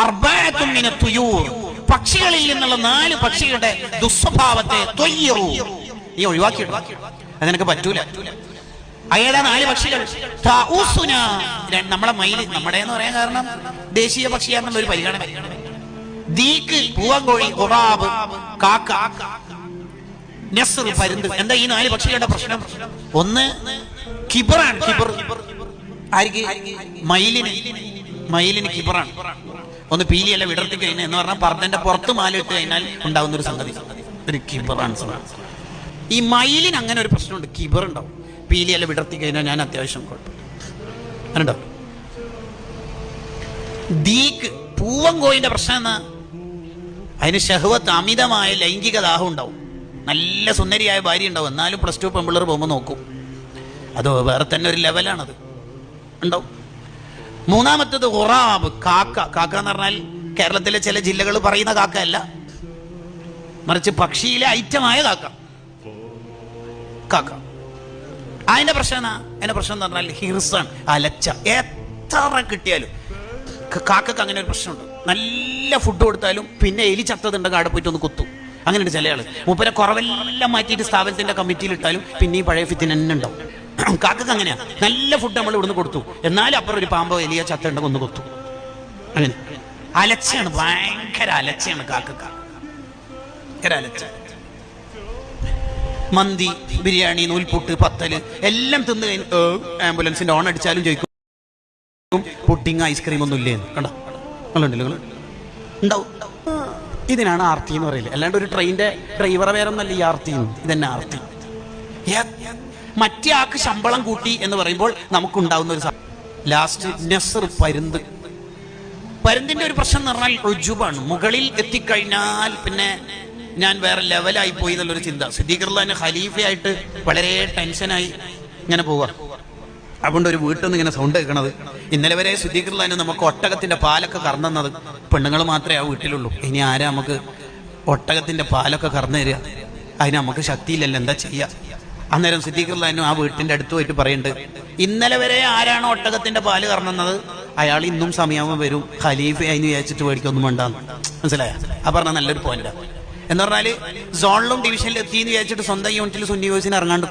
അർബഅത്തുൻ മിന തുയൂർ, പക്ഷികളിൽ നിന്നുള്ള 4 പക്ഷികളുടെ ദുസ്വഭാവത്തെ ത്വയ്യിറു, നീ ഒഴിവാക്കിയിടും. അതിനൊക്കെ പറ്റൂല. ഏതാ 4 പക്ഷികൾ? തഊസുന, നമ്മളെ മയിൽ, നമ്മുടെ എന്ന് പറയാൻ കാരണം ദേശീയ പക്ഷിയാണെന്നുള്ള ഒരു പരിഗണന. ദീക്ക് പൂവൻകോഴി, ഖുറാബ് കാക്ക, നസ്ർ പരുന്ത്. എന്താ ഈ 4 പക്ഷികളുടെ പ്രശ്നം? ഒന്ന് കിബറാണ്. കിബർ ആർക്ക്? മയിലിന് കിബറാണ്. ഒന്ന് പീലിയല്ല വിടർത്തി കഴിഞ്ഞാൽ എന്ന് പറഞ്ഞാൽ പർദ്ദന്റെ പുറത്ത് മാലിട്ട് കഴിഞ്ഞാൽ ഉണ്ടാവുന്ന ഒരു സംഗതി, ഒരു കിബറാണ്. ഈ മയിലിന് അങ്ങനെ ഒരു പ്രശ്നമുണ്ട്, കിബർ ഉണ്ടാവും. പീലിയല്ല വിടർത്തി കഴിഞ്ഞാൽ ഞാൻ അത്യാവശ്യം കുഴപ്പമില്ല ഉണ്ടാവും. ദീക്ക് പൂവൻകോഴിന്റെ പ്രശ്നം എന്നാ? അതിന് ഷഹ്വത്ത്, അമിതമായ ലൈംഗിക ദാഹം ഉണ്ടാവും. നല്ല സുന്ദരിയായ ഭാര്യ ഉണ്ടാവും, എന്നാലും +2 പെമ്പിള്ളേർ പോകുമ്പോൾ നോക്കും. അത് വേറെ തന്നെ ഒരു ലെവലാണത്, ഉണ്ടാവും. മൂന്നാമത്തത് ഖുറാബ്, കാക്ക. കാക്ക എന്ന് പറഞ്ഞാൽ കേരളത്തിലെ ചില ജില്ലകൾ പറയുന്ന കാക്ക അല്ല, മറിച്ച് പക്ഷിയിലെ ഐറ്റമായ കാക്ക. അതിന്റെ പ്രശ്നം എന്നാ? അതിന്റെ പ്രശ്നം എന്ന് പറഞ്ഞാൽ ഹിർസാണ്, അലച്ച. എത്ര കിട്ടിയാലും കാക്കക്ക് അങ്ങനെ ഒരു പ്രശ്നമുണ്ട്. നല്ല ഫുഡ് കൊടുത്താലും പിന്നെ എലി ചത്തതുണ്ടെങ്കിൽ അവിടെ പോയിട്ട് ഒന്ന് കുത്തും. അങ്ങനെയുണ്ട് ചില ആള്. മൂപ്പരെ കുറവെല്ലാം മാറ്റിയിട്ട് സ്ഥാപനത്തിന്റെ കമ്മിറ്റിയിൽ ഇട്ടാലും പിന്നെ ഈ പഴയ ഫിത്തിന് തന്നെ ഉണ്ടാവും. കാക്കക്ക് അങ്ങനെയാ. നല്ല ഫുഡ് നമ്മൾ ഇവിടുന്ന് കൊടുത്തു, എന്നാലും അപ്പുറം ഒരു പാമ്പോ എലിയോ ചത്തുണ്ടെങ്കിൽ ഒന്ന് കൊത്തും. അങ്ങനെ അലച്ചയാണ്, ഭയങ്കര അലച്ചയാണ് കാക്കക്ക, ഭയങ്കര അലച്ച. മന്തി, ബിരിയാണി, നൂൽപുട്ട്, പത്തല് എല്ലാം തിന്ന് കഴിഞ്ഞ് ആംബുലൻസിന്റെ ഓൺ അടിച്ചാലും ചോദിക്കും പുഡിങ്, ഐസ്ക്രീം ഒന്നും ഇല്ലേ? കണ്ടോ, നിങ്ങളുണ്ടല്ലോ, നിങ്ങൾ ഉണ്ടാവും. ഇതിനാണ് ആർത്തി എന്ന് പറയില്ല. അല്ലാണ്ട് ഒരു ട്രെയിനിന്റെ ഡ്രൈവറെ പേരൊന്നല്ല ഈ ആർത്തി. ഇതന്നെ ആർത്തി. മറ്റേ ആൾക്ക് ശമ്പളം കൂട്ടി എന്ന് പറയുമ്പോൾ നമുക്കുണ്ടാവുന്ന ഒരു ലാസ്റ്റ് നസ്ർ, പരുന്തിന്റെ ഒരു പ്രശ്നം എന്ന് പറഞ്ഞാൽ റുജുബാണ്. മുകളിൽ എത്തിക്കഴിഞ്ഞാൽ പിന്നെ ഞാൻ വേറെ ലെവലായി പോയി എന്നുള്ളൊരു ചിന്ത. സിദ്ദീഖ് റളിയല്ലാഹു അൻഹു ഖലീഫയായിട്ട് വളരെ ടെൻഷനായി ഇങ്ങനെ പോവുക. അതുകൊണ്ട് ഒരു വീട്ടിൽ നിന്ന് ഇങ്ങനെ സൗണ്ട് കേൾക്കണത്. ഇന്നലെ വരെ സിദ്ദീഖ് റളിയല്ലാഹു അൻഹു നമുക്ക് ഒട്ടകത്തിന്റെ പാലൊക്കെ കറന്നത് പെണ്ണുങ്ങൾ മാത്രമേ ആ വീട്ടിലുള്ളൂ. ഇനി ആരാ നമുക്ക് ഒട്ടകത്തിന്റെ പാലൊക്കെ കറന്നു തരിക? അതിന് നമുക്ക് ശക്തിയില്ലല്ലോ, എന്താ ചെയ്യുക? അന്നേരം സിദ്ദീഖ് റളിയല്ലാഹു അൻഹു ആ വീട്ടിന്റെ അടുത്ത് പോയിട്ട് പറയുന്നുണ്ട്, ഇന്നലെ വരെ ആരാണോ ഒട്ടകത്തിന്റെ പാല് കറന്നത് അയാൾ ഇന്നും സമയാവുമ്പോൾ വരും, ഖലീഫ അതിന് വിചാരിച്ചിട്ട് മേടിക്കൊന്നും വേണ്ടാന്ന്. മനസ്സിലായ? ആ പറഞ്ഞ നല്ലൊരു പോയിന്റാ. എന്ന് പറഞ്ഞാല് സോണിലും ഡിവിഷനിലും എത്തിയെന്ന് വിചാരിച്ചിട്ട് സ്വന്തം യൂണിറ്റിൽ സുന്നി വോയിസിന് ഇറങ്ങാണ്ട്